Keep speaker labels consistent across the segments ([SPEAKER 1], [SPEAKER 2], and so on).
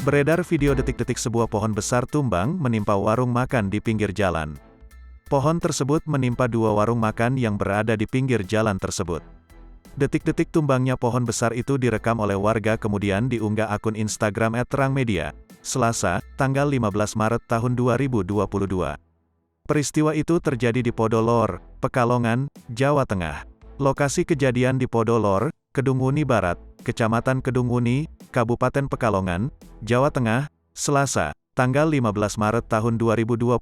[SPEAKER 1] Beredar video detik-detik sebuah pohon besar tumbang menimpa warung makan di pinggir jalan. Pohon tersebut menimpa dua warung makan yang berada di pinggir jalan tersebut. Detik-detik tumbangnya pohon besar itu direkam oleh warga kemudian diunggah akun Instagram @terangmedia, Selasa, tanggal 15 Maret tahun 2022. Peristiwa itu terjadi di Podolor, Pekalongan, Jawa Tengah. Lokasi kejadian di Podolor, Kedunguni Barat, Kecamatan Kedunguni, Kabupaten Pekalongan, Jawa Tengah, Selasa, tanggal 15 Maret tahun 2022,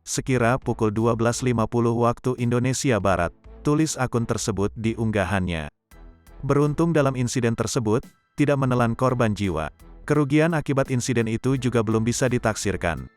[SPEAKER 1] sekira pukul 12.50 waktu Indonesia Barat, tulis akun tersebut di unggahannya. Beruntung dalam insiden tersebut, tidak menelan korban jiwa. Kerugian akibat insiden itu juga belum bisa ditaksirkan.